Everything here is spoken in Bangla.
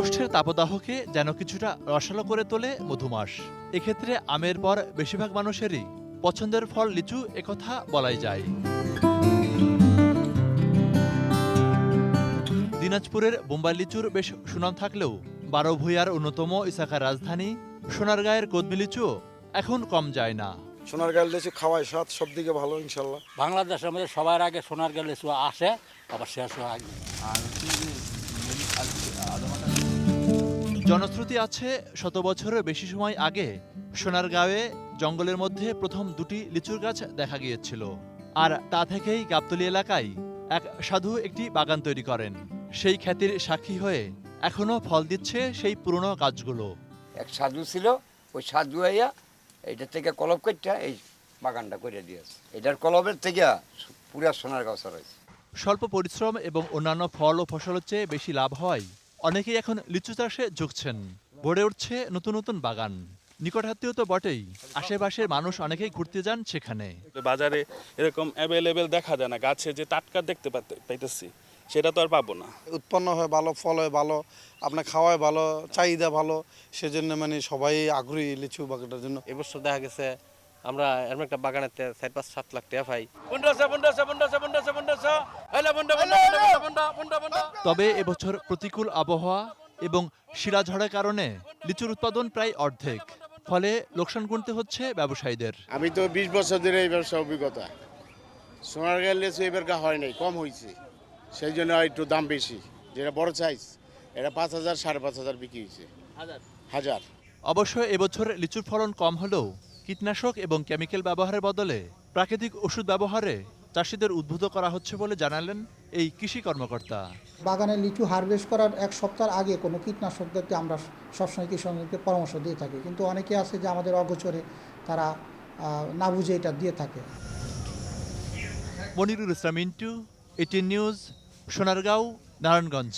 জ্যৈষ্ঠের তাপদাহকে যেন কিছুটা রসালো করে তোলে মধুমাস। এক্ষেত্রে আমের পর বেশিরভাগ মানুষেরই পছন্দের ফল লিচু, একথা বলাই যায়। দিনাজপুরের বোম্বাই লিচুর বেশ সুনাম থাকলেও বারোভূঁইয়ার অন্যতম ইসাখার রাজধানী সোনারগাঁয়ের কদমি লিচু এখন কম যায় না। সোনারগাঁয়ের লিচু খাওয়ায় স্বাদ সব দিকে ভালো ইনশাল্লাহ। বাংলাদেশের মধ্যে সবার আগে সোনারগাঁও লিচু আসে, আবার শেষ হয় আগে। জনশ্রুতি আছে, শত বছরের বেশি সময় আগে সোনারগাঁয়ে জঙ্গলের মধ্যে প্রথম দুটি লিচুর গাছ দেখা গিয়েছিল। আর তা থেকেই গাবতলী এলাকায় এক সাধু একটি বাগান তৈরি করেন। সেই খ্যাতির সাক্ষী হয়ে এখনো ফল দিচ্ছে সেই পুরনো গাছগুলো। এক সাধু ছিল, ওই সাধু আইয়া এইটা থেকে কলব করতে এই বাগানটা করে দিয়েছে। এটার কলবের থেকে পুরা সোনারগাঁও ছড়াইছে। স্বল্প পরিশ্রম এবং অন্যান্য ফল ও ফসলের চেয়ে বেশি লাভ হয় অনেকেই এখন লিচু চাষে ঝুঁকছেন। গড়ে উঠছে নতুন নতুন বাগান। নিকটাত্মীয় তো বটেই, আশেপাশের মানুষ অনেকেই ঘুরতে যান সেখানে। বাজারে এরকম অ্যাভেলেবেল দেখা যায় না, গাছে যে টাটকা দেখতে পাইতেছি সেটা তো আর পাবো না। উৎপন্ন হয় ভালো, ফল হয় ভালো, আপনার খাওয়ায় ভালো, চাহিদা ভালো, সেজন্য মানে সবাই আগ্রহী লিচু বাগানটার জন্য। এবছর দেখা গেছে আমরা এরকম একটা বাগানেতে 4-5-7 লাখ টাকা পাই। তবে এবছর প্রতিকূল আবহাওয়া এবং শিলাঝড়ের কারণে লিচুর উৎপাদন প্রায় অর্ধেক। ফলে লোকসান গুনতে হচ্ছে ব্যবসায়ীদের। আমি তো 20 বছর ধরে এই ব্যবসা অভিজ্ঞতা। সোনারগাঁয়ের লিচু এবার হয় নাই, কম হয়েছে, সেই জন্য একটু দাম বেশি। যেটা বড় সাইজ এটা 5,000 5,500 বিক্রি হয়েছে হাজার। অবশ্য এবছর লিচুর ফলন কম হলেও কীটনাশক এবং কেমিক্যাল ব্যবহারের বদলে প্রাকৃতিক ওষুধ ব্যবহারে চাষিদের উদ্বুদ্ধ করা হচ্ছে বলে জানালেন এই কৃষি কর্মকর্তা। বাগানে লিচু হারভেস্ট করার এক সপ্তাহ আগে কোনো কীটনাশক দিতে আমরা সবসময় কৃষকদেরকে পরামর্শ দিয়ে থাকি, কিন্তু অনেকে আছে যে আমাদের অগোচরে তারা না বুঝে এটা দিয়ে থাকে। মনিরুল ইসলাম মিন্টু, 18 নিউজ, সোনারগাঁও, নারায়ণগঞ্জ।